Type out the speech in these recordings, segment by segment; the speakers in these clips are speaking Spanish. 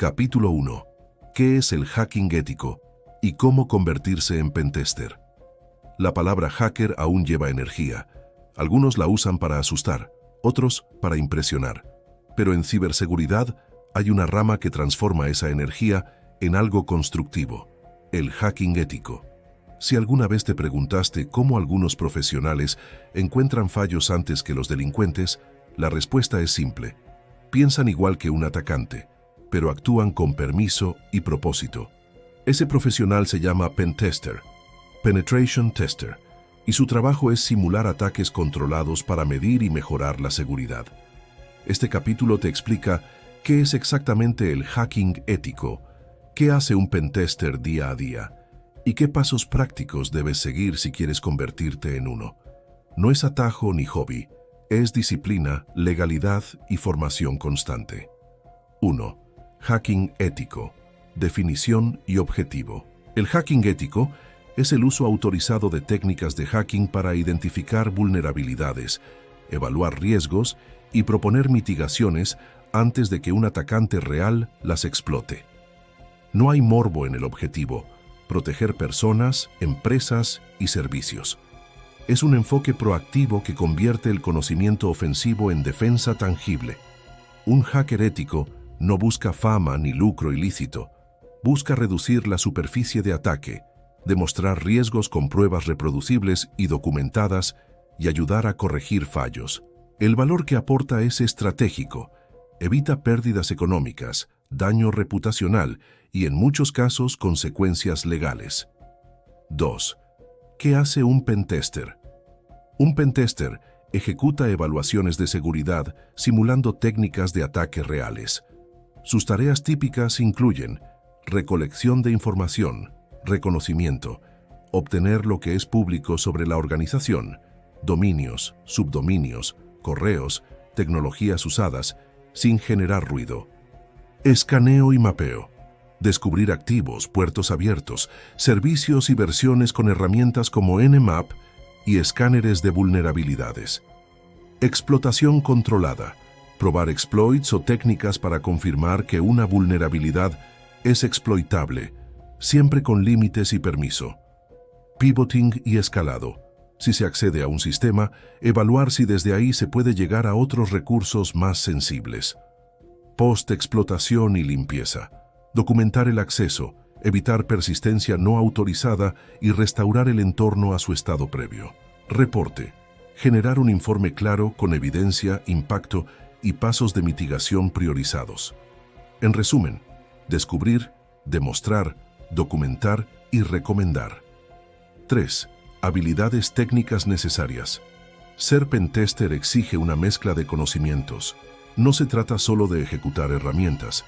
Capítulo 1. ¿Qué es el hacking ético y cómo convertirse en pentester? La palabra hacker aún lleva energía. Algunos la usan para asustar, otros para impresionar. Pero en ciberseguridad hay una rama que transforma esa energía en algo constructivo: el hacking ético. Si alguna vez te preguntaste cómo algunos profesionales encuentran fallos antes que los delincuentes, la respuesta es simple. Piensan igual que un atacante, pero actúan con permiso y propósito. Ese profesional se llama pentester, penetration tester, y su trabajo es simular ataques controlados para medir y mejorar la seguridad. Este capítulo te explica qué es exactamente el hacking ético, qué hace un pentester día a día, y qué pasos prácticos debes seguir si quieres convertirte en uno. No es atajo ni hobby, es disciplina, legalidad y formación constante. 1. Hacking ético. Definición y objetivo. El hacking ético es el uso autorizado de técnicas de hacking para identificar vulnerabilidades, evaluar riesgos y proponer mitigaciones antes de que un atacante real las explote. No hay morbo en el objetivo: proteger personas, empresas y servicios. Es un enfoque proactivo que convierte el conocimiento ofensivo en defensa tangible. Un hacker ético no busca fama ni lucro ilícito. Busca reducir la superficie de ataque, demostrar riesgos con pruebas reproducibles y documentadas y ayudar a corregir fallos. El valor que aporta es estratégico. Evita pérdidas económicas, daño reputacional y, en muchos casos, consecuencias legales. 2. ¿Qué hace un pentester? Un pentester ejecuta evaluaciones de seguridad simulando técnicas de ataque reales. Sus tareas típicas incluyen recolección de información, reconocimiento, obtener lo que es público sobre la organización, dominios, subdominios, correos, tecnologías usadas, sin generar ruido. Escaneo y mapeo. Descubrir activos, puertos abiertos, servicios y versiones con herramientas como Nmap y escáneres de vulnerabilidades. Explotación controlada. Probar exploits o técnicas para confirmar que una vulnerabilidad es exploitable, siempre con límites y permiso. Pivoting y escalado. Si se accede a un sistema, evaluar si desde ahí se puede llegar a otros recursos más sensibles. Post-explotación y limpieza. Documentar el acceso, evitar persistencia no autorizada y restaurar el entorno a su estado previo. Reporte. Generar un informe claro con evidencia, impacto y pasos de mitigación priorizados. En resumen, descubrir, demostrar, documentar y recomendar. 3. Habilidades técnicas necesarias. Ser pentester exige una mezcla de conocimientos. No se trata solo de ejecutar herramientas.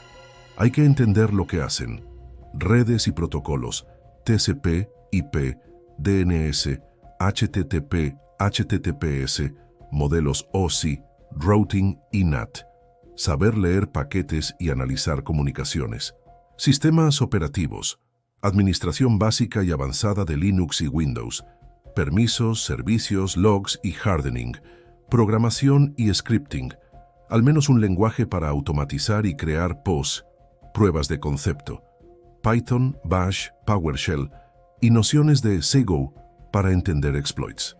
Hay que entender lo que hacen: redes y protocolos, TCP, IP, DNS, HTTP, HTTPS, modelos OSI, routing y NAT. Saber leer paquetes y analizar comunicaciones. Sistemas operativos. Administración básica y avanzada de Linux y Windows. Permisos, servicios, logs y hardening. Programación y scripting. Al menos un lenguaje para automatizar y crear POS, pruebas de concepto. Python, Bash, PowerShell y nociones de SEGO para entender exploits.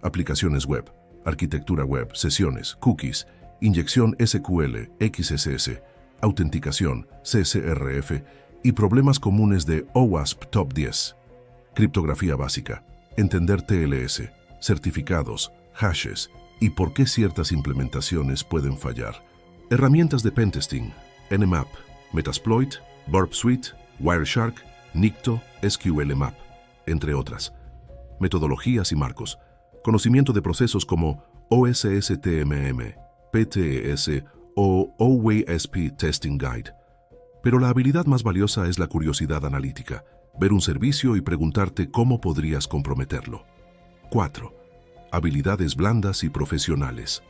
Aplicaciones web, arquitectura web, sesiones, cookies, inyección SQL, XSS, autenticación, CSRF y problemas comunes de OWASP Top 10. Criptografía básica, entender TLS, certificados, hashes y por qué ciertas implementaciones pueden fallar. Herramientas de pentesting: Nmap, Metasploit, Burp Suite, Wireshark, Nikto, SQLmap, entre otras. Metodologías y marcos. Conocimiento de procesos como OSSTMM, PTES o OWASP Testing Guide. Pero la habilidad más valiosa es la curiosidad analítica, ver un servicio y preguntarte cómo podrías comprometerlo. 4. Habilidades blandas y profesionales.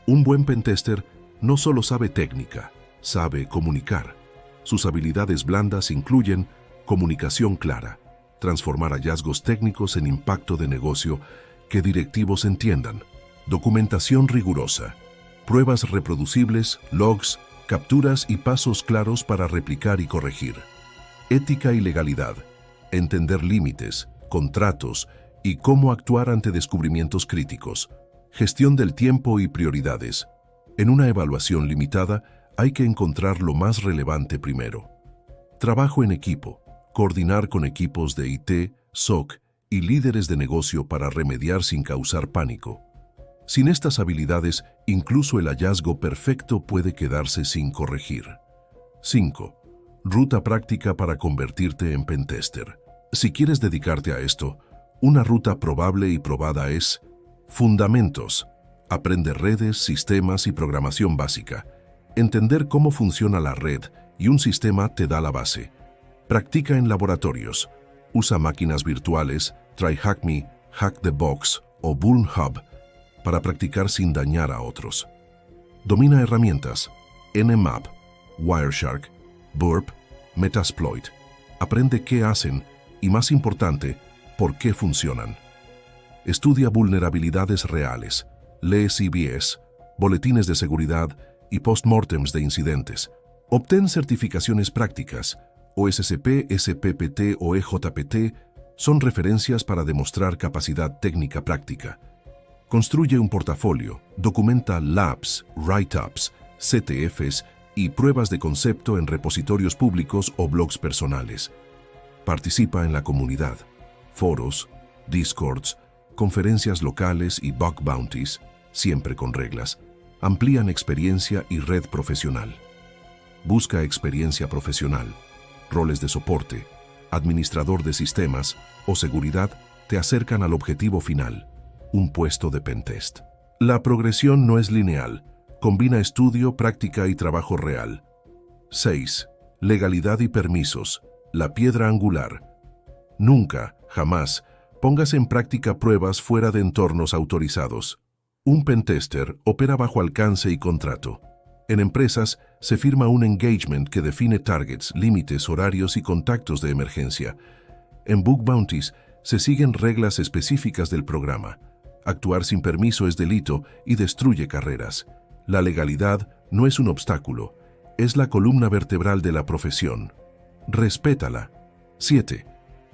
Un buen pentester no solo sabe técnica, sabe comunicar. Sus habilidades blandas incluyen comunicación clara, transformar hallazgos técnicos en impacto de negocio que directivos entiendan, documentación rigurosa, pruebas reproducibles, logs, capturas y pasos claros para replicar y corregir. Ética y legalidad, entender límites, contratos y cómo actuar ante descubrimientos críticos. Gestión del tiempo y prioridades. En una evaluación limitada, hay que encontrar lo más relevante primero. Trabajo en equipo, coordinar con equipos de IT, SOC y líderes de negocio para remediar sin causar pánico. Sin estas habilidades, incluso el hallazgo perfecto puede quedarse sin corregir. 5. Ruta práctica para convertirte en pentester. Si quieres dedicarte a esto, una ruta probable y probada es: fundamentos. Aprende redes, sistemas y programación básica. Entender cómo funciona la red y un sistema te da la base. Practica en laboratorios. Usa máquinas virtuales, try Hack Me, Hack the Box o Buln Hub para practicar sin dañar a otros. Domina herramientas: Nmap, Wireshark, Burp, Metasploit. Aprende qué hacen y, más importante, por qué funcionan. Estudia vulnerabilidades reales, lee CVEs, boletines de seguridad y postmortems de incidentes. Obtén certificaciones prácticas. OSCP, SPPT o EJPT son referencias para demostrar capacidad técnica práctica. Construye un portafolio, documenta labs, write-ups, CTFs y pruebas de concepto en repositorios públicos o blogs personales. Participa en la comunidad, foros, discords, conferencias locales y bug bounties, siempre con reglas, amplían experiencia y red profesional. Busca experiencia profesional, roles de soporte, administrador de sistemas o seguridad te acercan al objetivo final, un puesto de pentest. La progresión no es lineal, combina estudio, práctica y trabajo real. 6. Legalidad y permisos, la piedra angular. Nunca, jamás, pongas en práctica pruebas fuera de entornos autorizados. Un pentester opera bajo alcance y contrato. En empresas, se firma un engagement que define targets, límites, horarios y contactos de emergencia. En bug bounties, se siguen reglas específicas del programa. Actuar sin permiso es delito y destruye carreras. La legalidad no es un obstáculo, es la columna vertebral de la profesión. Respétala. 7.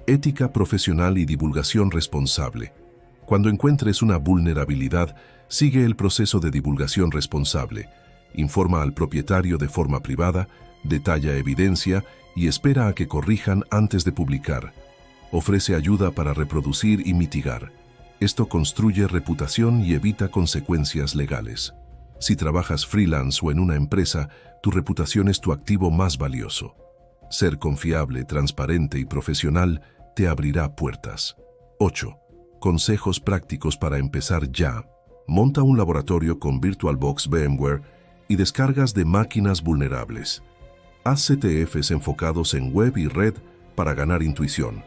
Ética profesional y divulgación responsable. Cuando encuentres una vulnerabilidad, sigue el proceso de divulgación responsable. Informa al propietario de forma privada, detalla evidencia y espera a que corrijan antes de publicar. Ofrece ayuda para reproducir y mitigar. Esto construye reputación y evita consecuencias legales. Si trabajas freelance o en una empresa, tu reputación es tu activo más valioso. Ser confiable, transparente y profesional te abrirá puertas. 8. Consejos prácticos para empezar ya. Monta un laboratorio con VirtualBox VMware y descargas de máquinas vulnerables. Haz CTFs enfocados en web y red para ganar intuición.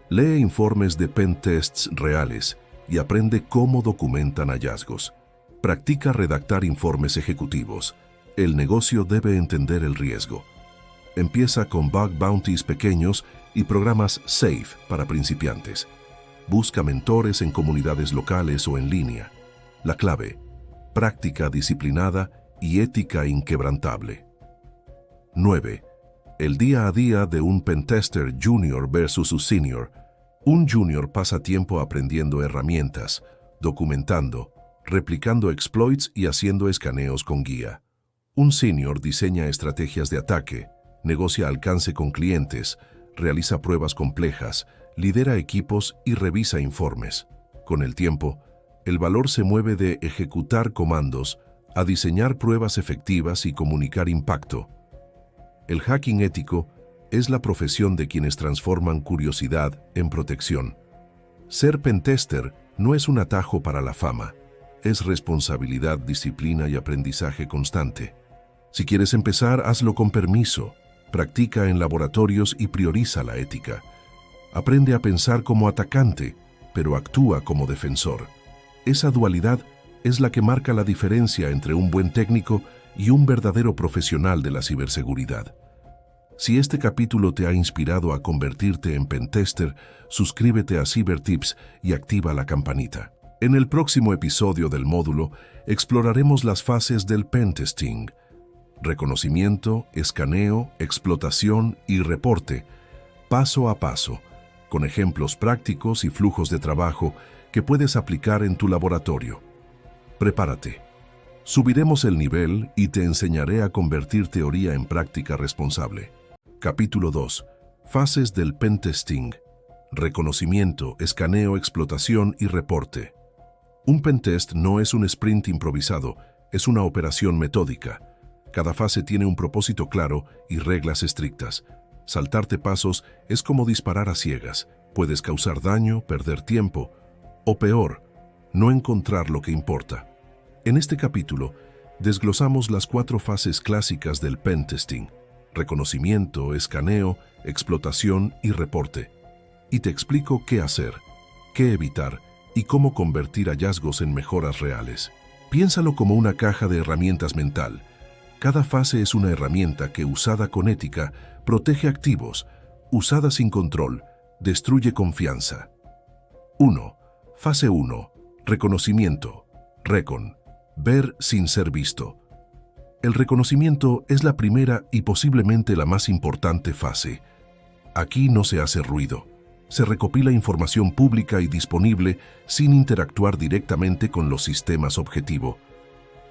Lee informes de pentests reales y aprende cómo documentan hallazgos. Practica redactar informes ejecutivos. El negocio debe entender el riesgo. Empieza con bug bounties pequeños y programas safe para principiantes. Busca mentores en comunidades locales o en línea. La clave: práctica disciplinada y ética inquebrantable. 9. El día a día de un pentester junior versus un senior. Un junior pasa tiempo aprendiendo herramientas, documentando, replicando exploits y haciendo escaneos con guía. Un senior diseña estrategias de ataque, negocia alcance con clientes, realiza pruebas complejas, lidera equipos y revisa informes. Con el tiempo, el valor se mueve de ejecutar comandos a diseñar pruebas efectivas y comunicar impacto. El hacking ético es la profesión de quienes transforman curiosidad en protección. Ser pentester no es un atajo para la fama, es responsabilidad, disciplina y aprendizaje constante. Si quieres empezar, hazlo con permiso, practica en laboratorios y prioriza la ética. Aprende a pensar como atacante, pero actúa como defensor. Esa dualidad es la que marca la diferencia entre un buen técnico y un verdadero profesional de la ciberseguridad. Si este capítulo te ha inspirado a convertirte en pentester, suscríbete a CyberTips y activa la campanita. En el próximo episodio del módulo, exploraremos las fases del pentesting. reconocimiento, escaneo, explotación y reporte, paso a paso, con ejemplos prácticos y flujos de trabajo que puedes aplicar en tu laboratorio. Prepárate. Subiremos el nivel y te enseñaré a convertir teoría en práctica responsable. Capítulo 2. Fases del pentesting. Reconocimiento, escaneo, explotación y reporte. Un pentest no es un sprint improvisado, es una operación metódica. Cada fase tiene un propósito claro y reglas estrictas. Saltarte pasos es como disparar a ciegas. Puedes causar daño, perder tiempo, o peor, no encontrar lo que importa. En este capítulo, desglosamos las 4 fases clásicas del pentesting: reconocimiento, escaneo, explotación y reporte. Y te explico qué hacer, qué evitar y cómo convertir hallazgos en mejoras reales. Piénsalo como una caja de herramientas mental. Cada fase es una herramienta que, usada con ética, protege activos, usada sin control, destruye confianza. 1. Fase 1. Reconocimiento. Recon. Ver sin ser visto. El reconocimiento es la primera y posiblemente la más importante fase. Aquí no se hace ruido. Se recopila información pública y disponible sin interactuar directamente con los sistemas objetivo.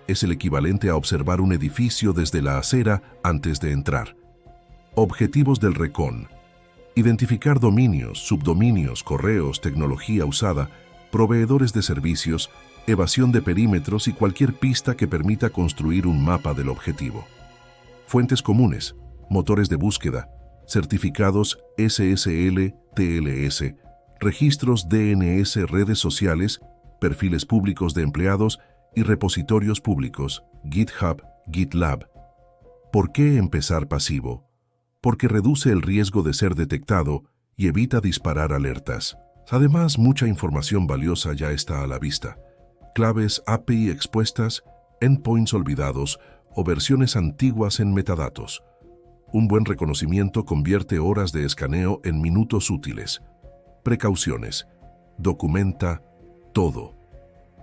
Es el equivalente a observar un edificio desde la acera antes de entrar. Objetivos del recon: identificar dominios, subdominios, correos, tecnología usada, proveedores de servicios, evasión de perímetros y cualquier pista que permita construir un mapa del objetivo. Fuentes comunes, motores de búsqueda, certificados SSL, TLS, registros DNS, redes sociales, perfiles públicos de empleados y repositorios públicos, GitHub, GitLab. ¿Por qué empezar pasivo? Porque reduce el riesgo de ser detectado y evita disparar alertas. Además, mucha información valiosa ya está a la vista. Claves API expuestas, endpoints olvidados o versiones antiguas en metadatos. Un buen reconocimiento convierte horas de escaneo en minutos útiles. Precauciones. Documenta todo.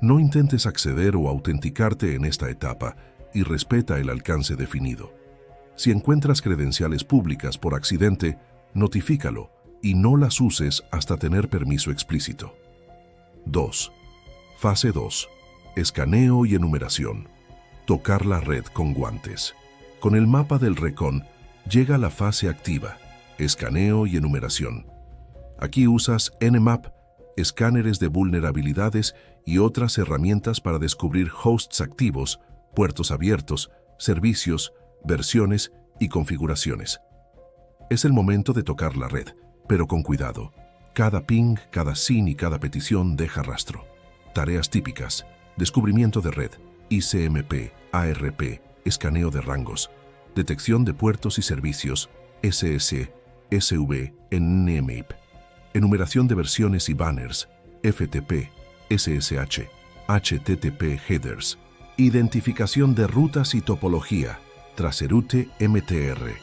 No intentes acceder o autenticarte en esta etapa y respeta el alcance definido. Si encuentras credenciales públicas por accidente, notifícalo y no las uses hasta tener permiso explícito. 2. Fase 2. Escaneo y enumeración. Tocar la red con guantes. Con el mapa del recon, llega la fase activa, escaneo y enumeración. Aquí usas Nmap, escáneres de vulnerabilidades y otras herramientas para descubrir hosts activos, puertos abiertos, servicios, versiones y configuraciones. Es el momento de tocar la red, pero con cuidado. Cada ping, cada SYN y cada petición deja rastro. Tareas típicas: descubrimiento de red, ICMP, ARP, escaneo de rangos, detección de puertos y servicios, SS, SV, Nmap, enumeración de versiones y banners, FTP, SSH, HTTP headers, identificación de rutas y topología, Traceroute MTR,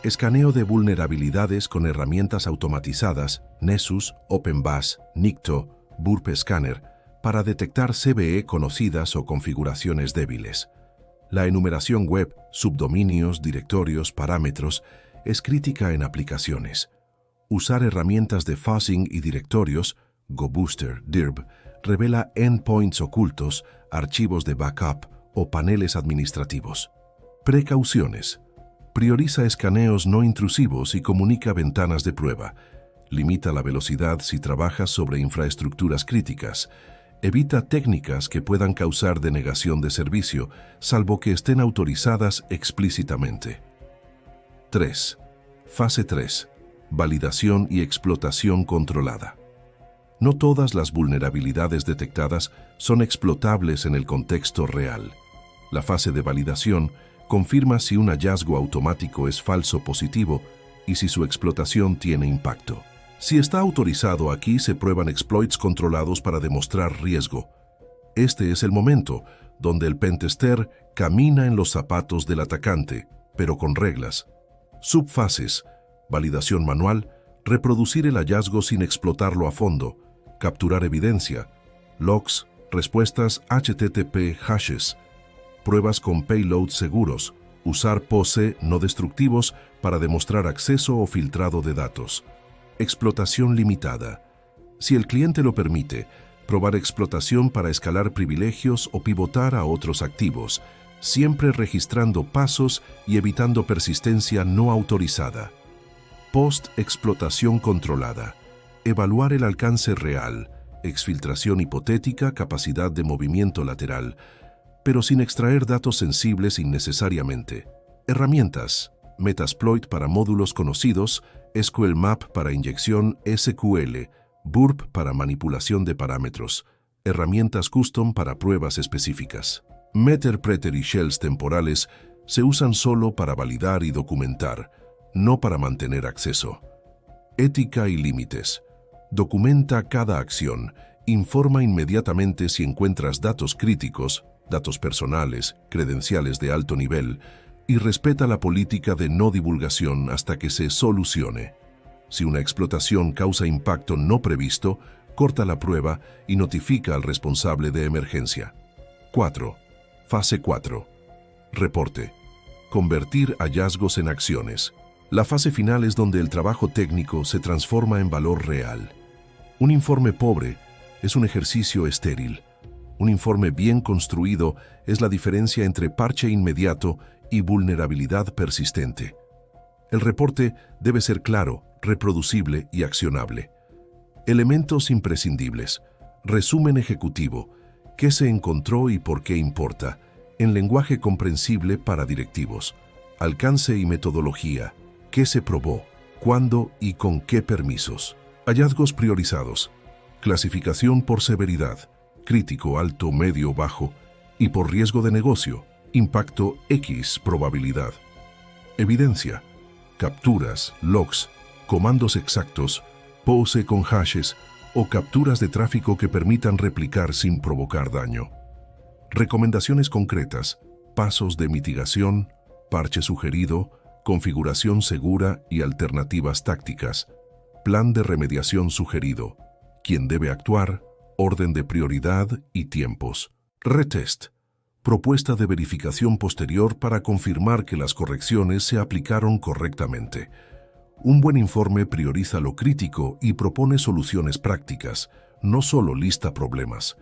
escaneo de vulnerabilidades con herramientas automatizadas, Nessus, OpenBus, Nikto, Burp Scanner, para detectar CVE conocidas o configuraciones débiles. La enumeración web, subdominios, directorios, parámetros, es crítica en aplicaciones. Usar herramientas de fuzzing y directorios, GoBooster, DIRB, revela endpoints ocultos, archivos de backup o paneles administrativos. Precauciones. Prioriza escaneos no intrusivos y comunica ventanas de prueba. Limita la velocidad si trabajas sobre infraestructuras críticas. Evita técnicas que puedan causar denegación de servicio, salvo que estén autorizadas explícitamente. 3. Fase 3. Validación y explotación controlada. No todas las vulnerabilidades detectadas son explotables en el contexto real. La fase de validación confirma si un hallazgo automático es falso o positivo y si su explotación tiene impacto. Si está autorizado, aquí se prueban exploits controlados para demostrar riesgo. Este es el momento donde el pentester camina en los zapatos del atacante, pero con reglas. Subfases: validación manual, reproducir el hallazgo sin explotarlo a fondo, capturar evidencia, logs, respuestas HTTP hashes, pruebas con payloads seguros, Usar POC no destructivos para demostrar acceso o filtrado de datos. Explotación limitada. Si el cliente lo permite, probar explotación para escalar privilegios o pivotar a otros activos, siempre registrando pasos y evitando persistencia no autorizada. Post-explotación controlada. Evaluar el alcance real, exfiltración hipotética, capacidad de movimiento lateral, pero sin extraer datos sensibles innecesariamente. Herramientas. Metasploit para módulos conocidos, SQL Map para inyección SQL, Burp para manipulación de parámetros, herramientas custom para pruebas específicas. Meterpreter y shells temporales se usan solo para validar y documentar, no para mantener acceso. Ética y límites. Documenta cada acción, informa inmediatamente si encuentras datos críticos, datos personales, credenciales de alto nivel, y respeta la política de no divulgación hasta que se solucione. Si una explotación causa impacto no previsto, corta la prueba y notifica al responsable de emergencia. 4. Fase 4. Reporte. Convertir hallazgos en acciones. La fase final es donde el trabajo técnico se transforma en valor real. Un informe pobre es un ejercicio estéril. Un informe bien construido es la diferencia entre parche inmediato y vulnerabilidad persistente. El reporte debe ser claro, reproducible y accionable. Elementos imprescindibles. Resumen ejecutivo. ¿Qué se encontró y por qué importa? En lenguaje comprensible para directivos. Alcance y metodología. ¿Qué se probó? ¿Cuándo y con qué permisos? Hallazgos priorizados. Clasificación por severidad. Crítico, alto, medio, bajo. Y por riesgo de negocio. Impacto X probabilidad. Evidencia. Capturas, logs, comandos exactos, POC con hashes o capturas de tráfico que permitan replicar sin provocar daño. Recomendaciones concretas, pasos de mitigación, parche sugerido, configuración segura y alternativas tácticas, plan de remediación sugerido, quién debe actuar, orden de prioridad y tiempos. Retest. Propuesta de verificación posterior para confirmar que las correcciones se aplicaron correctamente. Un buen informe prioriza lo crítico y propone soluciones prácticas, no solo lista problemas.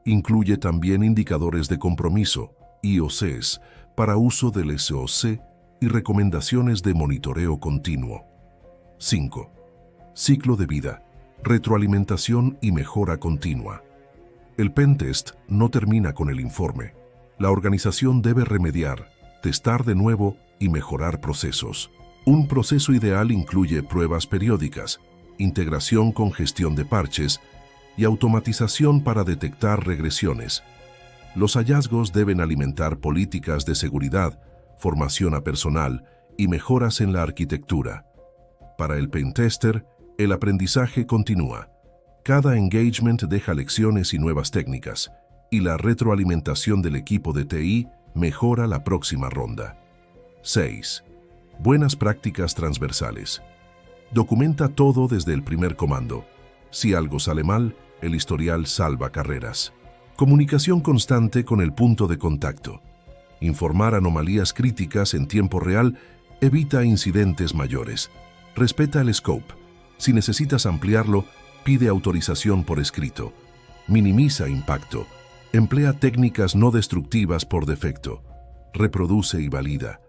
Incluye también indicadores de compromiso, IOCs, para uso del SOC y recomendaciones de monitoreo continuo. 5. Ciclo de vida, retroalimentación y mejora continua. El pentest no termina con el informe. La organización debe remediar, testar de nuevo y mejorar procesos. Un proceso ideal incluye pruebas periódicas, integración con gestión de parches y automatización para detectar regresiones. Los hallazgos deben alimentar políticas de seguridad, formación a personal y mejoras en la arquitectura. Para el pentester, el aprendizaje continúa. Cada engagement deja lecciones y nuevas técnicas, y la retroalimentación del equipo de TI mejora la próxima ronda. 6. Buenas prácticas transversales. Documenta todo desde el primer comando. Si algo sale mal, el historial salva carreras. Comunicación constante con el punto de contacto. Informar anomalías críticas en tiempo real evita incidentes mayores. Respeta el scope. Si necesitas ampliarlo, pide autorización por escrito. Minimiza impacto. Emplea técnicas no destructivas por defecto. Reproduce y valida.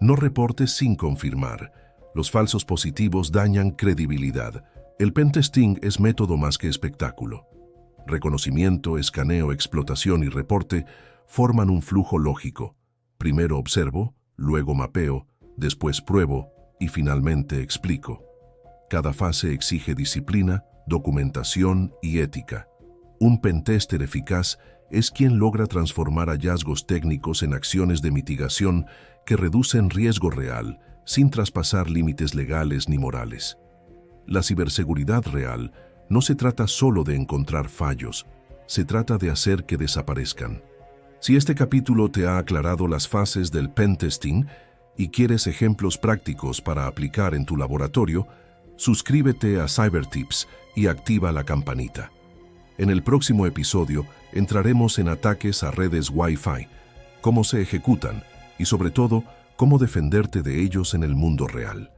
No reportes sin confirmar. Los falsos positivos dañan credibilidad. El pentesting es método más que espectáculo. Reconocimiento, escaneo, explotación y reporte forman un flujo lógico. Primero observo, luego mapeo, después pruebo y finalmente explico. Cada fase exige disciplina, documentación y ética. Un pentester eficaz es quien logra transformar hallazgos técnicos en acciones de mitigación que reducen riesgo real, sin traspasar límites legales ni morales. La ciberseguridad real no se trata solo de encontrar fallos, se trata de hacer que desaparezcan. Si este capítulo te ha aclarado las fases del pentesting y quieres ejemplos prácticos para aplicar en tu laboratorio, suscríbete a CyberTips y activa la campanita. En el próximo episodio entraremos en ataques a redes Wi-Fi, cómo se ejecutan y sobre todo cómo defenderte de ellos en el mundo real.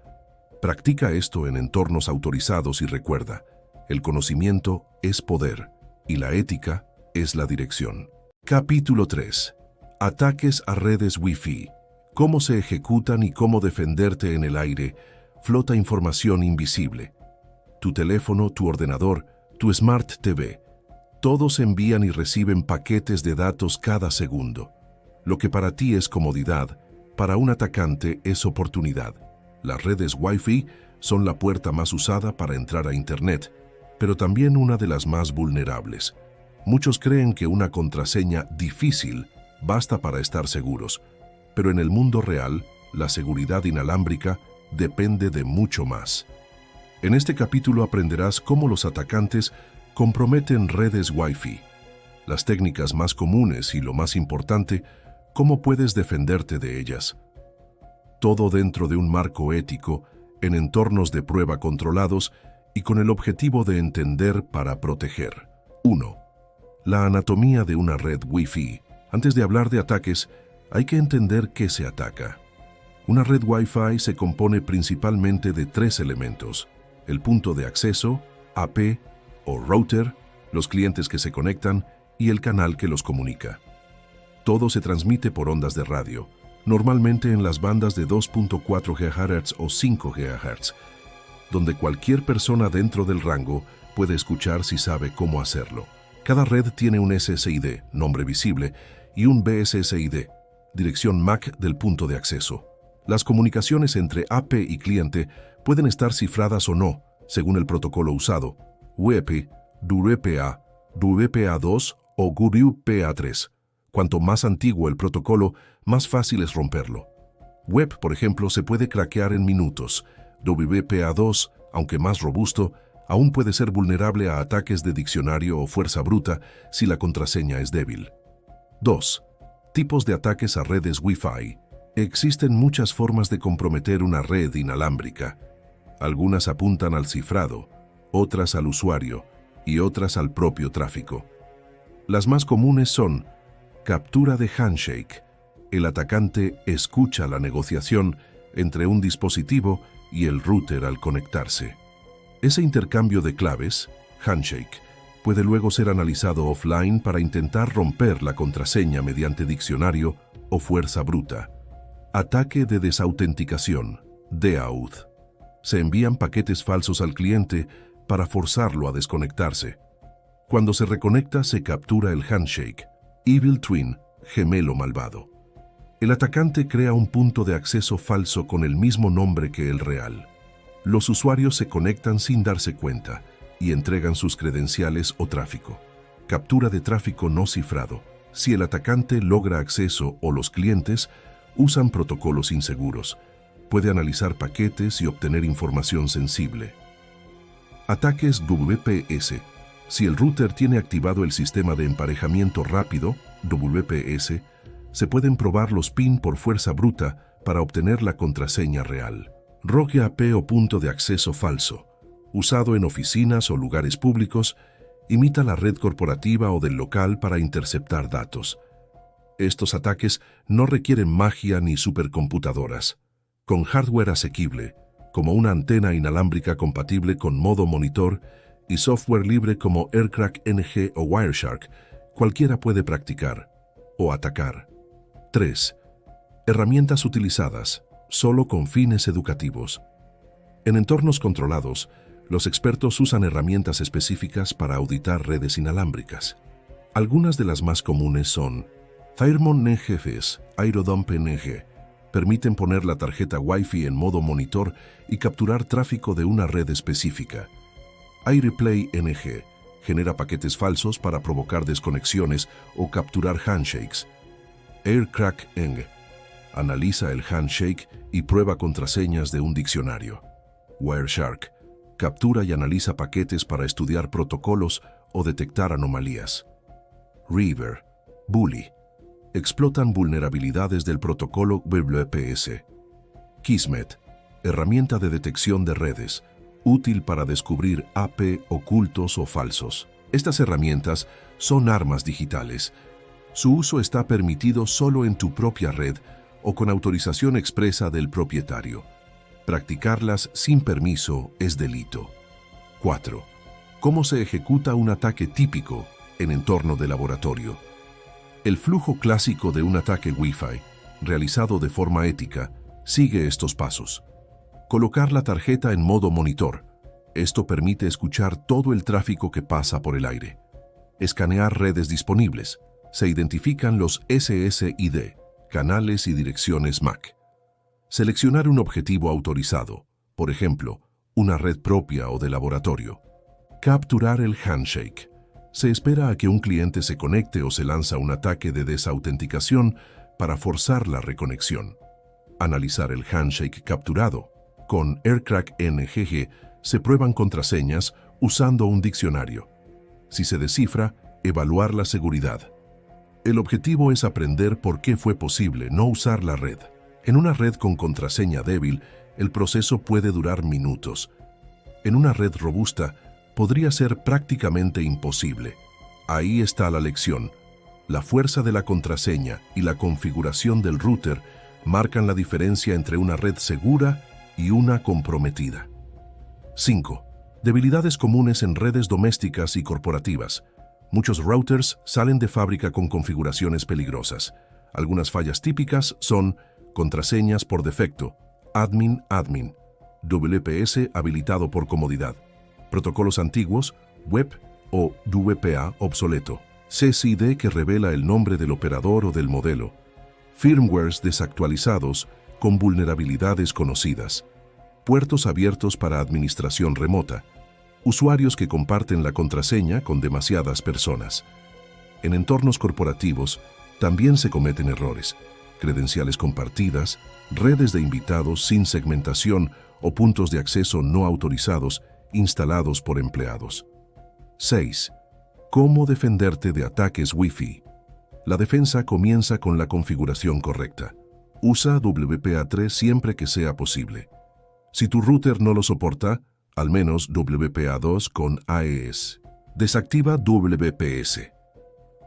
Practica esto en entornos autorizados y recuerda, el conocimiento es poder y la ética es la dirección. Capítulo 3. Ataques a redes Wi-Fi. Cómo se ejecutan y cómo defenderte en el aire. Flota información invisible. Tu teléfono, tu ordenador, tu Smart TV. Todos envían y reciben paquetes de datos cada segundo. Lo que para ti es comodidad, para un atacante es oportunidad. Las redes Wi-Fi son la puerta más usada para entrar a Internet, pero también una de las más vulnerables. Muchos creen que una contraseña difícil basta para estar seguros, pero en el mundo real, la seguridad inalámbrica depende de mucho más. En este capítulo aprenderás cómo los atacantes comprometen redes Wi-Fi, las técnicas más comunes y, lo más importante, cómo puedes defenderte de ellas. Todo dentro de un marco ético, en entornos de prueba controlados y con el objetivo de entender para proteger. 1. La anatomía de una red Wi-Fi. Antes de hablar de ataques, hay que entender qué se ataca. Una red Wi-Fi se compone principalmente de 3 elementos: el punto de acceso, AP o router, los clientes que se conectan y el canal que los comunica. Todo se transmite por ondas de radio, normalmente en las bandas de 2.4 GHz o 5 GHz, donde cualquier persona dentro del rango puede escuchar si sabe cómo hacerlo. Cada red tiene un SSID, nombre visible, y un BSSID, dirección MAC del punto de acceso. Las comunicaciones entre AP y cliente pueden estar cifradas o no, según el protocolo usado: WEP, WPA, WPA2 o WPA3. Cuanto más antiguo el protocolo, más fácil es romperlo. WEP, por ejemplo, se puede craquear en minutos. WPA2, aunque más robusto, aún puede ser vulnerable a ataques de diccionario o fuerza bruta si la contraseña es débil. 2. Tipos de ataques a redes Wi-Fi. Existen muchas formas de comprometer una red inalámbrica. Algunas apuntan al cifrado, otras al usuario y otras al propio tráfico. Las más comunes son captura de handshake. El atacante escucha la negociación entre un dispositivo y el router al conectarse. Ese intercambio de claves, handshake, puede luego ser analizado offline para intentar romper la contraseña mediante diccionario o fuerza bruta. Ataque de desautenticación, DAuth. Se envían paquetes falsos al cliente para forzarlo a desconectarse. Cuando se reconecta, se captura el handshake. Evil Twin, gemelo malvado. El atacante crea un punto de acceso falso con el mismo nombre que el real. Los usuarios se conectan sin darse cuenta y entregan sus credenciales o tráfico. Captura de tráfico no cifrado. Si el atacante logra acceso o los clientes usan protocolos inseguros, puede analizar paquetes y obtener información sensible. Ataques WPS. Si el router tiene activado el sistema de emparejamiento rápido, WPS, se pueden probar los PIN por fuerza bruta para obtener la contraseña real. Rogue AP o punto de acceso falso, usado en oficinas o lugares públicos, imita la red corporativa o del local para interceptar datos. Estos ataques no requieren magia ni supercomputadoras. Con hardware asequible, como una antena inalámbrica compatible con modo monitor y software libre como AirCrack NG o Wireshark, cualquiera puede practicar o atacar. 3. Herramientas utilizadas solo con fines educativos. En entornos controlados, los expertos usan herramientas específicas para auditar redes inalámbricas. Algunas de las más comunes son Firemon NGFS, Aerodump NG. Permiten poner la tarjeta Wi-Fi en modo monitor y capturar tráfico de una red específica. iReplay NG genera paquetes falsos para provocar desconexiones o capturar handshakes. AirCrack NG analiza el handshake y prueba contraseñas de un diccionario. Wireshark captura y analiza paquetes para estudiar protocolos o detectar anomalías. Reaver, Bully, explotan vulnerabilidades del protocolo WPS. Kismet, herramienta de detección de redes, útil para descubrir AP ocultos o falsos. Estas herramientas son armas digitales. Su uso está permitido solo en tu propia red o con autorización expresa del propietario. Practicarlas sin permiso es delito. 4. ¿Cómo se ejecuta un ataque típico en entorno de laboratorio? El flujo clásico de un ataque Wi-Fi, realizado de forma ética, sigue estos pasos. Colocar la tarjeta en modo monitor. Esto permite escuchar todo el tráfico que pasa por el aire. Escanear redes disponibles. Se identifican los SSID, canales y direcciones MAC. Seleccionar un objetivo autorizado, por ejemplo, una red propia o de laboratorio. Capturar el handshake. Se espera a que un cliente se conecte o se lanza un ataque de desautenticación para forzar la reconexión. Analizar el handshake capturado. Con AirCrack NGG se prueban contraseñas usando un diccionario. Si se descifra, evaluar la seguridad. El objetivo es aprender por qué fue posible no usar la red. En una red con contraseña débil, el proceso puede durar minutos. En una red robusta, podría ser prácticamente imposible. Ahí está la lección. La fuerza de la contraseña y la configuración del router marcan la diferencia entre una red segura y una comprometida. 5. Debilidades comunes en redes domésticas y corporativas. Muchos routers salen de fábrica con configuraciones peligrosas. Algunas fallas típicas son contraseñas por defecto, admin, WPS habilitado por comodidad, protocolos antiguos, web o WPA obsoleto, CSID que revela el nombre del operador o del modelo, firmwares desactualizados con vulnerabilidades conocidas, puertos abiertos para administración remota, usuarios que comparten la contraseña con demasiadas personas. En entornos corporativos también se cometen errores, credenciales compartidas, redes de invitados sin segmentación o puntos de acceso no autorizados instalados por empleados. 6. ¿Cómo defenderte de ataques Wi-Fi? La defensa comienza con la configuración correcta. Usa WPA3 siempre que sea posible. Si tu router no lo soporta, al menos WPA2 con AES. Desactiva WPS.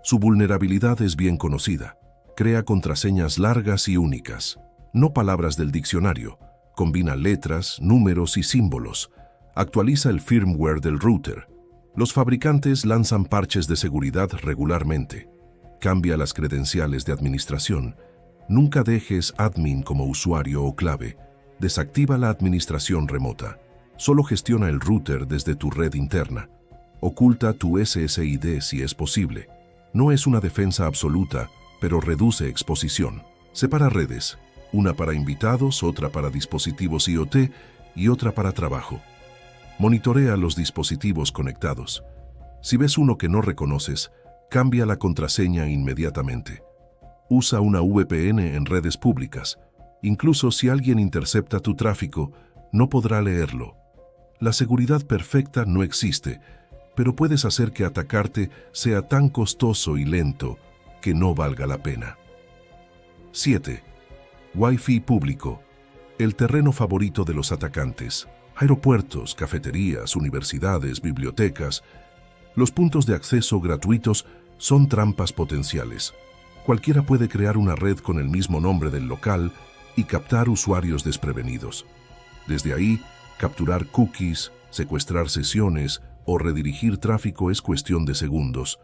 Su vulnerabilidad es bien conocida. Crea contraseñas largas y únicas, no palabras del diccionario. Combina letras, números y símbolos. Actualiza el firmware del router. Los fabricantes lanzan parches de seguridad regularmente. Cambia las credenciales de administración. Nunca dejes admin como usuario o clave. Desactiva la administración remota. Solo gestiona el router desde tu red interna. Oculta tu SSID si es posible. No es una defensa absoluta, pero reduce exposición. Separa redes, una para invitados, otra para dispositivos IoT y otra para trabajo. Monitorea los dispositivos conectados. Si ves uno que no reconoces, cambia la contraseña inmediatamente. Usa una VPN en redes públicas. Incluso si alguien intercepta tu tráfico, no podrá leerlo. La seguridad perfecta no existe, pero puedes hacer que atacarte sea tan costoso y lento que no valga la pena. 7. Wi-Fi público. El terreno favorito de los atacantes. Aeropuertos, cafeterías, universidades, bibliotecas. Los puntos de acceso gratuitos son trampas potenciales. Cualquiera puede crear una red con el mismo nombre del local y captar usuarios desprevenidos. Desde ahí, capturar cookies, secuestrar sesiones o redirigir tráfico es cuestión de segundos.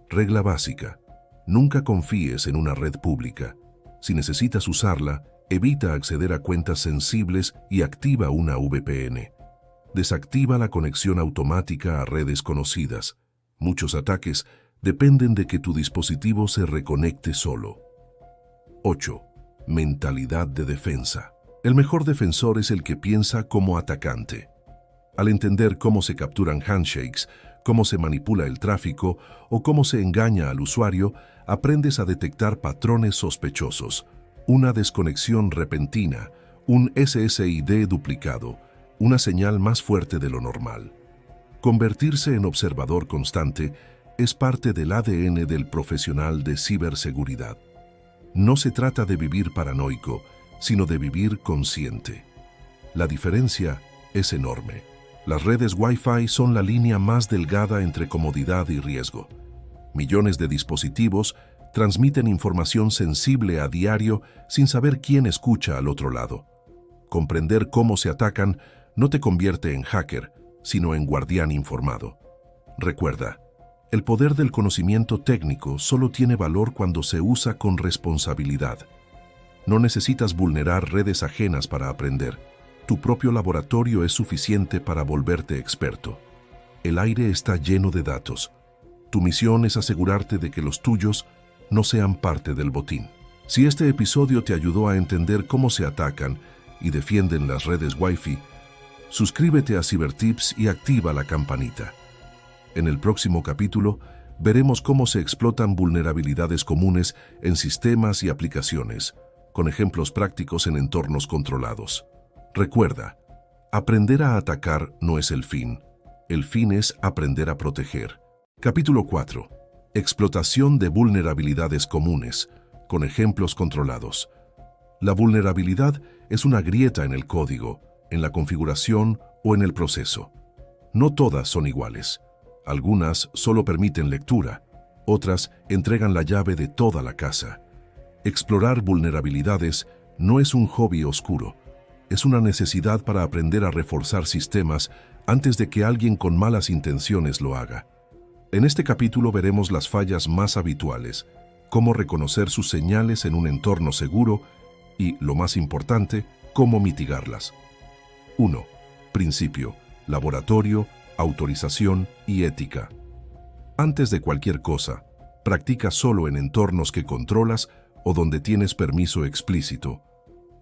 Regla básica: nunca confíes en una red pública. Si necesitas usarla, evita acceder a cuentas sensibles y activa una VPN. Desactiva la conexión automática a redes conocidas. Muchos ataques dependen de que tu dispositivo se reconecte solo. 8. Mentalidad de defensa. El mejor defensor es el que piensa como atacante. Al entender cómo se capturan handshakes, cómo se manipula el tráfico o cómo se engaña al usuario, aprendes a detectar patrones sospechosos, una desconexión repentina, un SSID duplicado, una señal más fuerte de lo normal. Convertirse en observador constante es parte del ADN del profesional de ciberseguridad. No se trata de vivir paranoico, sino de vivir consciente. La diferencia es enorme. Las redes Wi-Fi son la línea más delgada entre comodidad y riesgo. Millones de dispositivos transmiten información sensible a diario sin saber quién escucha al otro lado. Comprender cómo se atacan no te convierte en hacker, sino en guardián informado. Recuerda, el poder del conocimiento técnico solo tiene valor cuando se usa con responsabilidad. No necesitas vulnerar redes ajenas para aprender. Tu propio laboratorio es suficiente para volverte experto. El aire está lleno de datos. Tu misión es asegurarte de que los tuyos no sean parte del botín. Si este episodio te ayudó a entender cómo se atacan y defienden las redes Wi-Fi, suscríbete a Cybertips y activa la campanita. En el próximo capítulo, veremos cómo se explotan vulnerabilidades comunes en sistemas y aplicaciones, con ejemplos prácticos en entornos controlados. Recuerda, aprender a atacar no es el fin es aprender a proteger. Capítulo 4. Explotación de vulnerabilidades comunes, con ejemplos controlados. La vulnerabilidad es una grieta en el código, en la configuración o en el proceso. No todas son iguales. Algunas solo permiten lectura, otras entregan la llave de toda la casa. Explorar vulnerabilidades no es un hobby oscuro, es una necesidad para aprender a reforzar sistemas antes de que alguien con malas intenciones lo haga. En este capítulo veremos las fallas más habituales, cómo reconocer sus señales en un entorno seguro y, lo más importante, cómo mitigarlas. 1. Principio, laboratorio, autorización y ética. Antes de cualquier cosa, practica solo en entornos que controlas o donde tienes permiso explícito.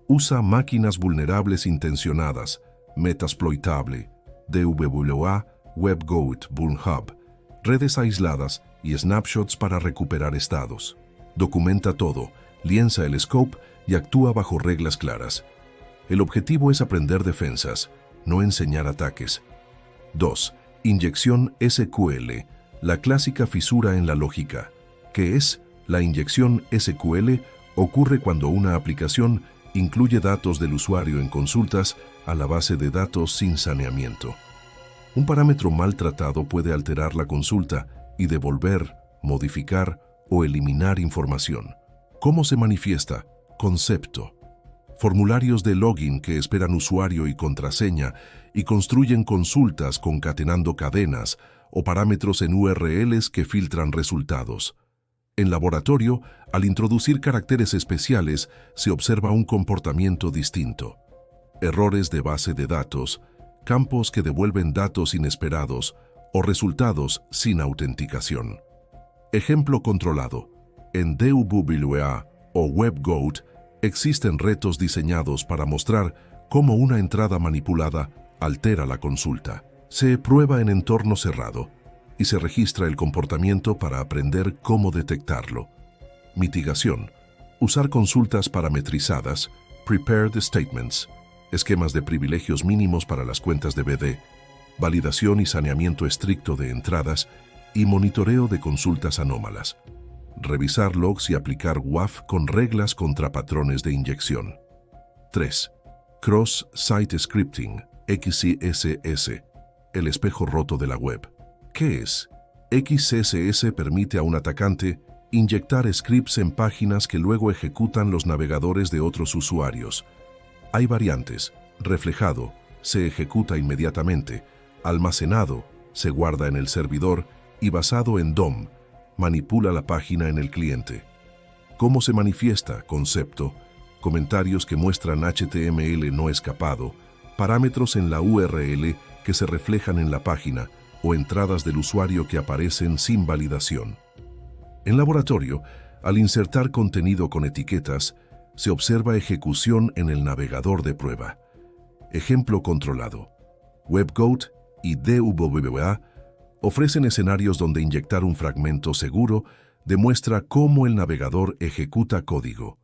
Usa máquinas vulnerables intencionadas, Metasploitable, DWA, WebGoat, Vulnhub, redes aisladas y snapshots para recuperar estados. Documenta todo, lienza el scope y actúa bajo reglas claras. El objetivo es aprender defensas, no enseñar ataques. 2. Inyección SQL, la clásica fisura en la lógica. ¿Qué es? La inyección SQL ocurre cuando una aplicación incluye datos del usuario en consultas a la base de datos sin saneamiento. Un parámetro mal tratado puede alterar la consulta y devolver, modificar o eliminar información. ¿Cómo se manifiesta? Concepto. Formularios de login que esperan usuario y contraseña y construyen consultas concatenando cadenas o parámetros en URLs que filtran resultados. En laboratorio, al introducir caracteres especiales, se observa un comportamiento distinto. Errores de base de datos, campos que devuelven datos inesperados o resultados sin autenticación. Ejemplo controlado. En DWA o WebGoat existen retos diseñados para mostrar cómo una entrada manipulada altera la consulta. Se prueba en entorno cerrado y se registra el comportamiento para aprender cómo detectarlo. Mitigación. Usar consultas parametrizadas, prepared statements, esquemas de privilegios mínimos para las cuentas de BD, validación y saneamiento estricto de entradas y monitoreo de consultas anómalas. Revisar logs y aplicar WAF con reglas contra patrones de inyección. 3. Cross-Site Scripting, XCSS, el espejo roto de la web. ¿Qué es? XCSS permite a un atacante inyectar scripts en páginas que luego ejecutan los navegadores de otros usuarios. Hay variantes. Reflejado, se ejecuta inmediatamente. Almacenado, se guarda en el servidor. Y basado en DOM, manipula la página en el cliente. ¿Cómo se manifiesta? Concepto. Comentarios que muestran HTML no escapado. Parámetros en la URL que se reflejan en la página o entradas del usuario que aparecen sin validación. En laboratorio, al insertar contenido con etiquetas, se observa ejecución en el navegador de prueba. Ejemplo controlado. WebGoat y DWA ofrecen escenarios donde inyectar un fragmento seguro demuestra cómo el navegador ejecuta código.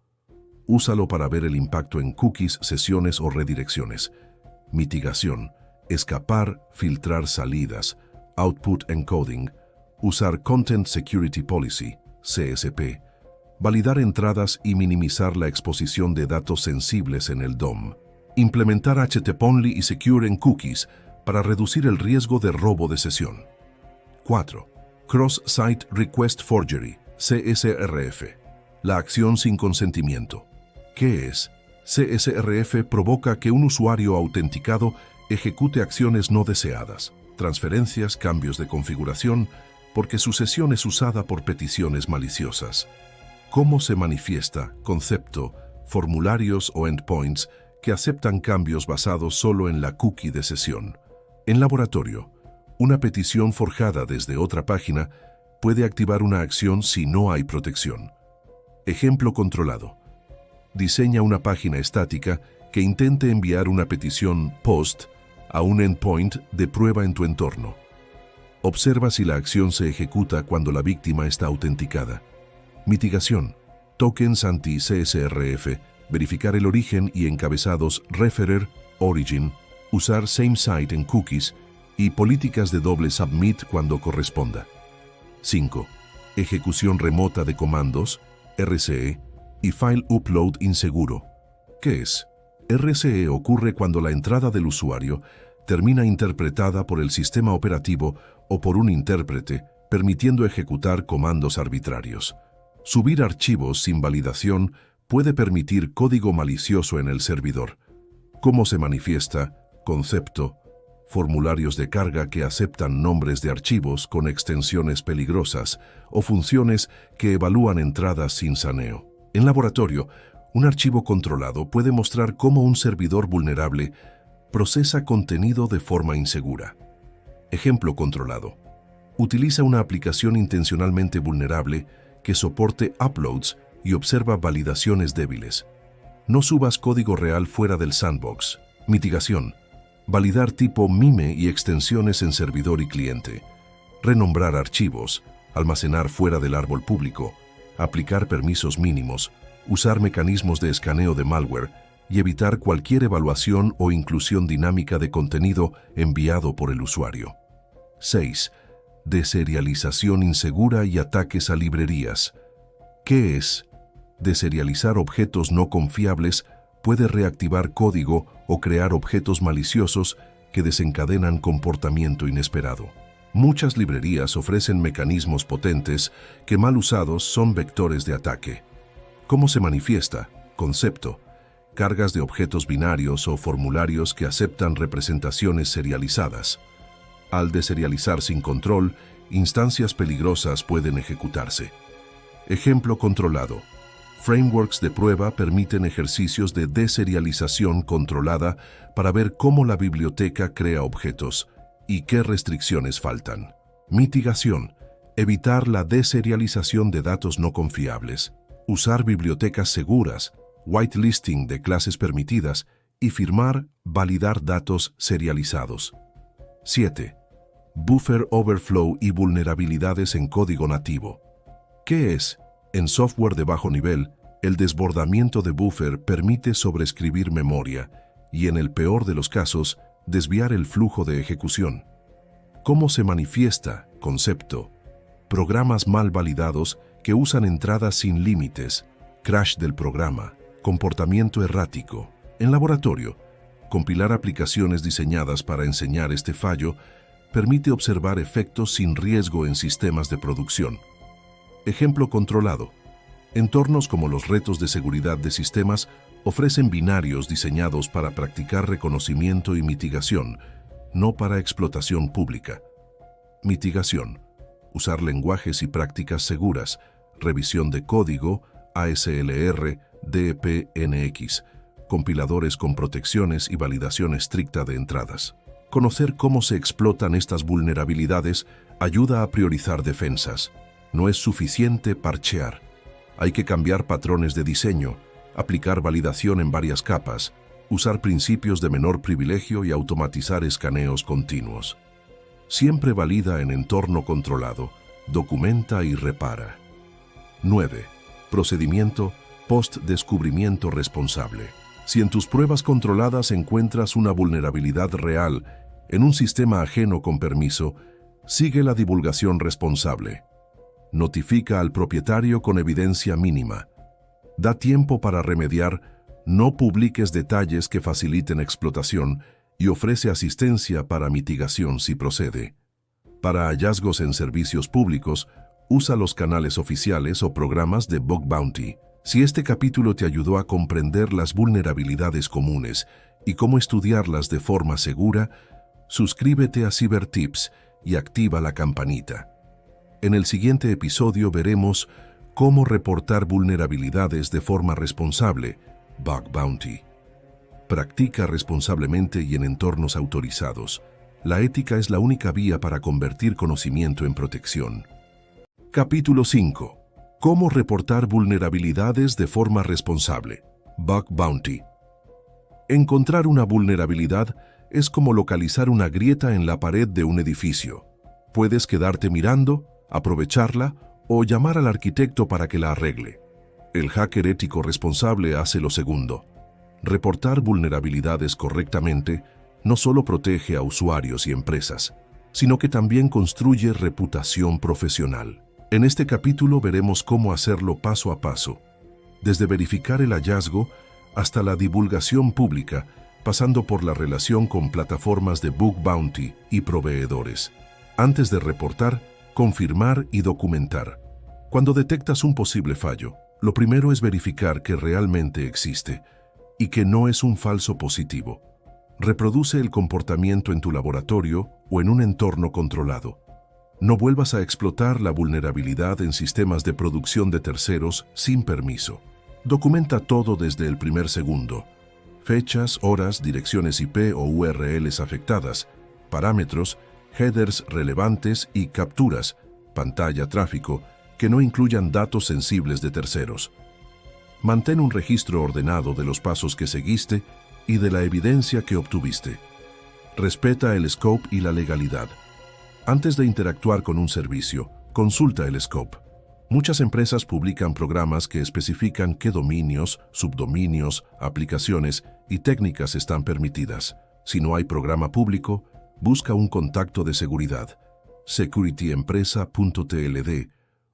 Úsalo para ver el impacto en cookies, sesiones o redirecciones. Mitigación. Escapar, filtrar salidas. Output encoding. Usar Content Security Policy, CSP. Validar entradas y minimizar la exposición de datos sensibles en el DOM. Implementar HTTP-only y Secure en cookies para reducir el riesgo de robo de sesión. 4. Cross-Site Request Forgery, CSRF. La acción sin consentimiento. ¿Qué es? CSRF provoca que un usuario autenticado ejecute acciones no deseadas, transferencias, cambios de configuración, porque su sesión es usada por peticiones maliciosas. ¿Cómo se manifiesta? Concepto, formularios o endpoints que aceptan cambios basados solo en la cookie de sesión. En laboratorio, una petición forjada desde otra página puede activar una acción si no hay protección. Ejemplo controlado. Diseña una página estática que intente enviar una petición POST a un endpoint de prueba en tu entorno. Observa si la acción se ejecuta cuando la víctima está autenticada. Mitigación. Tokens anti-CSRF, verificar el origen y encabezados referer, origin, usar same site en cookies y políticas de doble submit cuando corresponda. 5. Ejecución remota de comandos, RCE, y file upload inseguro. ¿Qué es? RCE ocurre cuando la entrada del usuario termina interpretada por el sistema operativo o por un intérprete, permitiendo ejecutar comandos arbitrarios. Subir archivos sin validación puede permitir código malicioso en el servidor. ¿Cómo se manifiesta? Concepto. Formularios de carga que aceptan nombres de archivos con extensiones peligrosas o funciones que evalúan entradas sin saneo. En laboratorio, un archivo controlado puede mostrar cómo un servidor vulnerable procesa contenido de forma insegura. Ejemplo controlado. Utiliza una aplicación intencionalmente vulnerable que soporte uploads y observa validaciones débiles. No subas código real fuera del sandbox. Mitigación. Validar tipo MIME y extensiones en servidor y cliente. Renombrar archivos. Almacenar fuera del árbol público. Aplicar permisos mínimos. Usar mecanismos de escaneo de malware y evitar cualquier evaluación o inclusión dinámica de contenido enviado por el usuario. 6. Deserialización insegura y ataques a librerías. ¿Qué es? Deserializar objetos no confiables puede reactivar código o crear objetos maliciosos que desencadenan comportamiento inesperado. Muchas librerías ofrecen mecanismos potentes que mal usados son vectores de ataque. ¿Cómo se manifiesta? Concepto. Cargas de objetos binarios o formularios que aceptan representaciones serializadas. Al deserializar sin control, instancias peligrosas pueden ejecutarse. Ejemplo controlado. Frameworks de prueba permiten ejercicios de deserialización controlada para ver cómo la biblioteca crea objetos y qué restricciones faltan. Mitigación. Evitar la deserialización de datos no confiables. Usar bibliotecas seguras, whitelisting de clases permitidas y validar datos serializados. 7. Buffer overflow y vulnerabilidades en código nativo. ¿Qué es? En software de bajo nivel, el desbordamiento de buffer permite sobreescribir memoria y, en el peor de los casos, desviar el flujo de ejecución. ¿Cómo se manifiesta? Concepto. Programas mal validados que usan entradas sin límites, crash del programa, comportamiento errático. En laboratorio, compilar aplicaciones diseñadas para enseñar este fallo permite observar efectos sin riesgo en sistemas de producción. Ejemplo controlado. Entornos como los retos de seguridad de sistemas ofrecen binarios diseñados para practicar reconocimiento y mitigación, no para explotación pública. Mitigación. Usar lenguajes y prácticas seguras, revisión de código, ASLR, DEP-NX, compiladores con protecciones y validación estricta de entradas. Conocer cómo se explotan estas vulnerabilidades ayuda a priorizar defensas. No es suficiente parchear. Hay que cambiar patrones de diseño, aplicar validación en varias capas, usar principios de menor privilegio y automatizar escaneos continuos. Siempre valida en entorno controlado, documenta y repara. 9. Procedimiento post-descubrimiento responsable. Si en tus pruebas controladas encuentras una vulnerabilidad real en un sistema ajeno con permiso, sigue la divulgación responsable. Notifica al propietario con evidencia mínima. Da tiempo para remediar, no publiques detalles que faciliten explotación y ofrece asistencia para mitigación si procede. Para hallazgos en servicios públicos, Usa los canales oficiales o programas de Bug Bounty. Si este capítulo te ayudó a comprender las vulnerabilidades comunes y cómo estudiarlas de forma segura, suscríbete a CyberTips y activa la campanita. En el siguiente episodio veremos cómo reportar vulnerabilidades de forma responsable, Bug Bounty. Practica responsablemente y en entornos autorizados. La ética es la única vía para convertir conocimiento en protección. Capítulo 5. Cómo reportar vulnerabilidades de forma responsable, Bug Bounty. Encontrar una vulnerabilidad es como localizar una grieta en la pared de un edificio. Puedes quedarte mirando, aprovecharla o llamar al arquitecto para que la arregle. El hacker ético responsable hace lo segundo. Reportar vulnerabilidades correctamente no solo protege a usuarios y empresas, sino que también construye reputación profesional. En este capítulo veremos cómo hacerlo paso a paso, desde verificar el hallazgo hasta la divulgación pública, pasando por la relación con plataformas de Bug Bounty y proveedores. Antes de reportar, confirmar y documentar. Cuando detectas un posible fallo, lo primero es verificar que realmente existe y que no es un falso positivo. Reproduce el comportamiento en tu laboratorio o en un entorno controlado. No vuelvas a explotar la vulnerabilidad en sistemas de producción de terceros sin permiso. Documenta todo desde el primer segundo. Fechas, horas, direcciones IP o URLs afectadas, parámetros, headers relevantes y capturas, pantalla, tráfico, que no incluyan datos sensibles de terceros. Mantén un registro ordenado de los pasos que seguiste y de la evidencia que obtuviste. Respeta el scope y la legalidad. Antes de interactuar con un servicio, consulta el scope. Muchas empresas publican programas que especifican qué dominios, subdominios, aplicaciones y técnicas están permitidas. Si no hay programa público, busca un contacto de seguridad, securityempresa.tld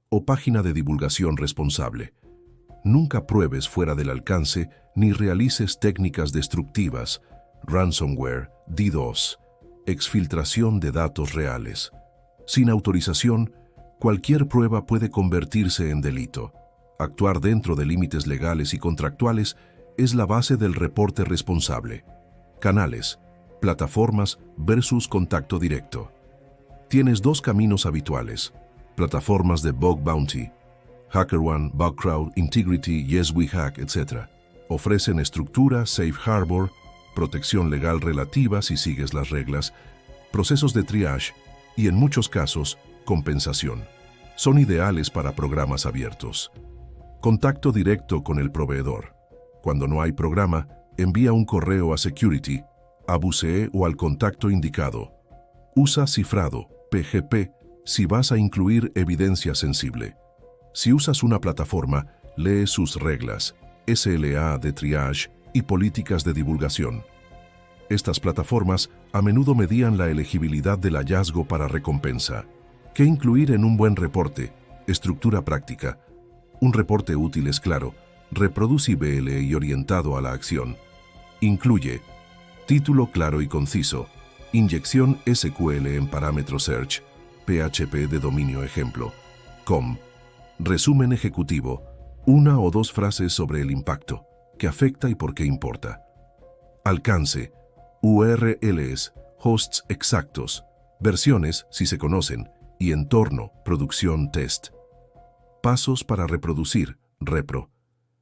o página de divulgación responsable. Nunca pruebes fuera del alcance ni realices técnicas destructivas, ransomware, DDoS, exfiltración de datos reales. Sin autorización, cualquier prueba puede convertirse en delito. Actuar dentro de límites legales y contractuales es la base del reporte responsable. Canales, plataformas versus contacto directo. Tienes dos caminos habituales: plataformas de Bug Bounty, HackerOne, Bugcrowd, Integrity, YesWeHack, etc. Ofrecen estructura, safe harbor, protección legal relativa si sigues las reglas, procesos de triage y, en muchos casos, compensación. Son ideales para programas abiertos. Contacto directo con el proveedor. Cuando no hay programa, envía un correo a Security, a BUCE o al contacto indicado. Usa cifrado, PGP, si vas a incluir evidencia sensible. Si usas una plataforma, lee sus reglas, SLA de triage y políticas de divulgación. Estas plataformas a menudo medían la elegibilidad del hallazgo para recompensa. ¿Qué incluir en un buen reporte? Estructura práctica. Un reporte útil es claro, reproducible y orientado a la acción. Incluye título claro y conciso, inyección SQL en parámetro search, PHP de dominio ejemplo, com. Resumen ejecutivo, una o dos frases sobre el impacto, qué afecta y por qué importa. Alcance, URLs, hosts exactos, versiones, si se conocen, y entorno, producción, test. Pasos para reproducir, repro.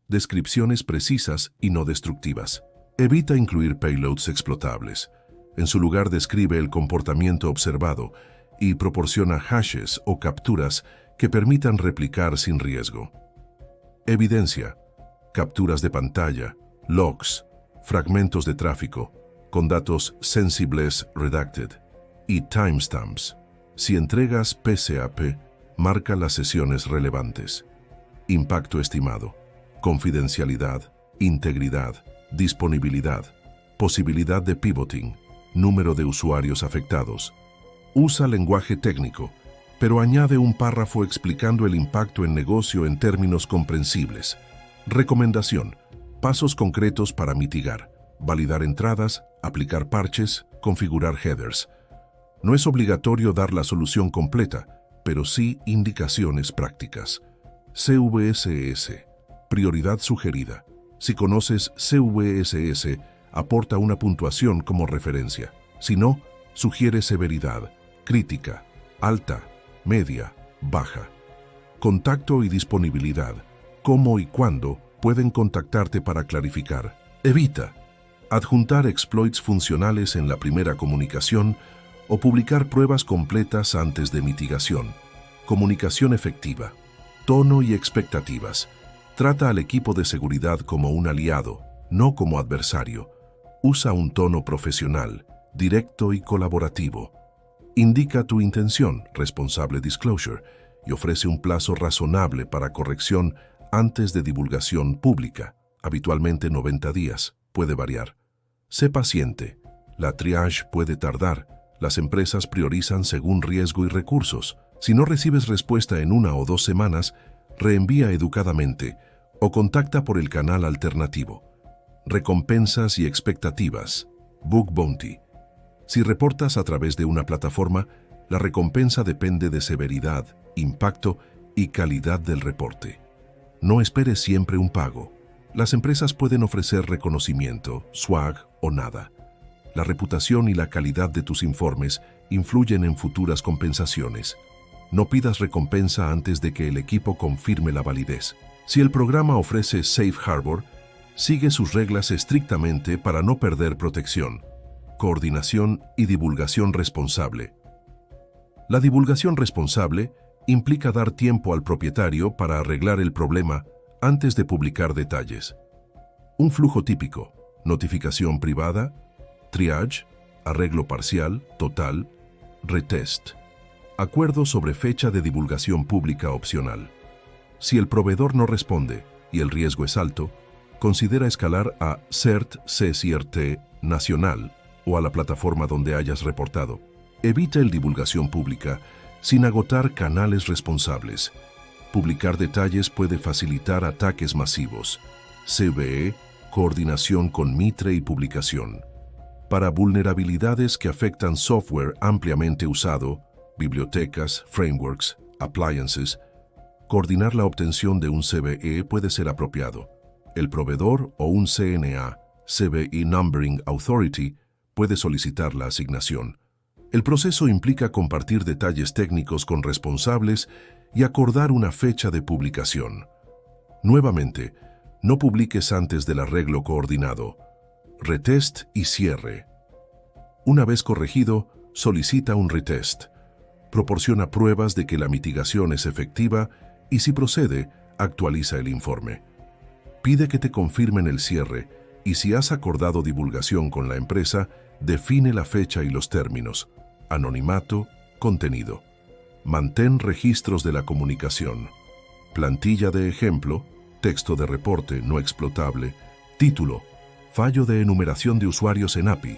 Descripciones precisas y no destructivas. Evita incluir payloads explotables. En su lugar describe el comportamiento observado y proporciona hashes o capturas que permitan replicar sin riesgo. Evidencia, capturas de pantalla, logs, fragmentos de tráfico, con datos sensibles redacted, y timestamps. Si entregas PCAP, marca las sesiones relevantes. Impacto estimado, confidencialidad, integridad, disponibilidad, posibilidad de pivoting, número de usuarios afectados. Usa lenguaje técnico, pero añade un párrafo explicando el impacto en negocio en términos comprensibles. Recomendación: pasos concretos para mitigar, validar entradas, aplicar parches, configurar headers. No es obligatorio dar la solución completa, pero sí indicaciones prácticas. CVSS. Prioridad sugerida. Si conoces CVSS, aporta una puntuación como referencia. Si no, sugiere severidad, crítica, alta, media, baja. Contacto y disponibilidad. ¿Cómo y cuándo pueden contactarte para clarificar? Evita adjuntar exploits funcionales en la primera comunicación o publicar pruebas completas antes de mitigación. Comunicación efectiva. Tono y expectativas. Trata al equipo de seguridad como un aliado, no como adversario. Usa un tono profesional, directo y colaborativo. Indica tu intención, responsable disclosure, y ofrece un plazo razonable para corrección antes de divulgación pública, habitualmente 90 días, puede variar. Sé paciente. La triage puede tardar. Las empresas priorizan según riesgo y recursos. Si no recibes respuesta en 1 o 2 semanas, reenvía educadamente o contacta por el canal alternativo. Recompensas y expectativas. Bug Bounty. Si reportas a través de una plataforma, la recompensa depende de severidad, impacto y calidad del reporte. No esperes siempre un pago. Las empresas pueden ofrecer reconocimiento, swag o nada. La reputación y la calidad de tus informes influyen en futuras compensaciones. No pidas recompensa antes de que el equipo confirme la validez. Si el programa ofrece Safe Harbor, sigue sus reglas estrictamente para no perder protección. Coordinación y divulgación responsable. La divulgación responsable implica dar tiempo al propietario para arreglar el problema antes de publicar detalles. Un flujo típico: notificación privada, triage, arreglo parcial, total, retest. Acuerdo sobre fecha de divulgación pública opcional. Si el proveedor no responde y el riesgo es alto, considera escalar a CERT-C-CIRT nacional o a la plataforma donde hayas reportado. Evita el divulgación pública sin agotar canales responsables. Publicar detalles puede facilitar ataques masivos. CVE, coordinación con Mitre y publicación. Para vulnerabilidades que afectan software ampliamente usado, bibliotecas, frameworks, appliances, coordinar la obtención de un CVE puede ser apropiado. El proveedor o un CNA, CVE Numbering Authority, puede solicitar la asignación. El proceso implica compartir detalles técnicos con responsables y acordar una fecha de publicación. Nuevamente, no publiques antes del arreglo coordinado. Retest y cierre. Una vez corregido, solicita un retest. Proporciona pruebas de que la mitigación es efectiva y, si procede, actualiza el informe. Pide que te confirmen el cierre y, si has acordado divulgación con la empresa, define la fecha y los términos. Anonimato, contenido. Mantén registros de la comunicación. Plantilla de ejemplo, texto de reporte no explotable, título, fallo de enumeración de usuarios en API,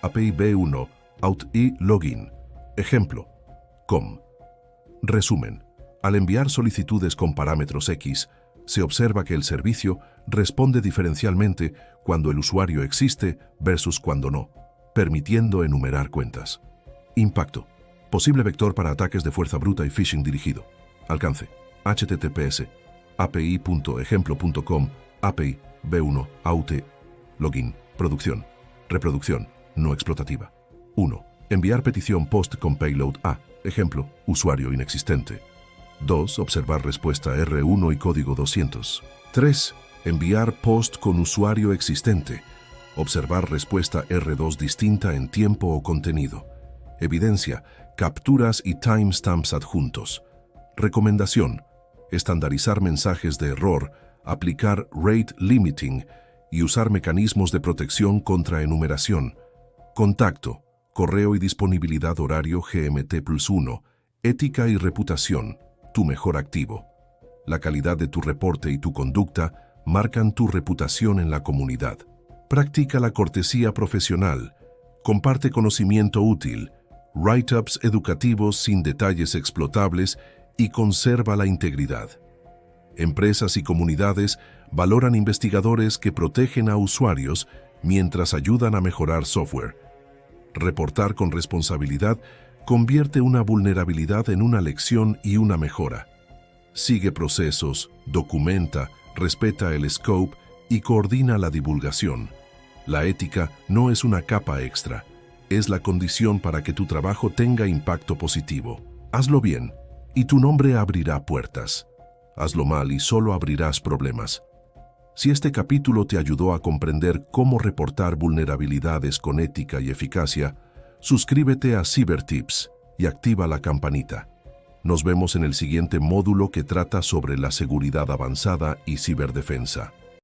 API B1, OutI Login, ejemplo, com. Resumen. Al enviar solicitudes con parámetros X, se observa que el servicio responde diferencialmente cuando el usuario existe versus cuando no, permitiendo enumerar cuentas. Impacto. Posible vector para ataques de fuerza bruta y phishing dirigido. Alcance. HTTPS. api.ejemplo.com. API. B1. AUT. Login. Producción. Reproducción. No explotativa. 1. Enviar petición post con payload A. Ejemplo. Usuario inexistente. 2. Observar respuesta R1 y código 200. 3. Enviar post con usuario existente. Observar respuesta R2 distinta en tiempo o contenido. Evidencia, capturas y timestamps adjuntos. Recomendación: estandarizar mensajes de error, aplicar rate limiting y usar mecanismos de protección contra enumeración. Contacto, correo y disponibilidad horario GMT+1, ética y reputación, tu mejor activo. La calidad de tu reporte y tu conducta marcan tu reputación en la comunidad. Practica la cortesía profesional, comparte conocimiento útil, write-ups educativos sin detalles explotables y conserva la integridad. Empresas y comunidades valoran investigadores que protegen a usuarios mientras ayudan a mejorar software. Reportar con responsabilidad convierte una vulnerabilidad en una lección y una mejora. Sigue procesos, documenta, respeta el scope y coordina la divulgación. La ética no es una capa extra, es la condición para que tu trabajo tenga impacto positivo. Hazlo bien, y tu nombre abrirá puertas. Hazlo mal y solo abrirás problemas. Si este capítulo te ayudó a comprender cómo reportar vulnerabilidades con ética y eficacia, suscríbete a CyberTips y activa la campanita. Nos vemos en el siguiente módulo que trata sobre la seguridad avanzada y ciberdefensa.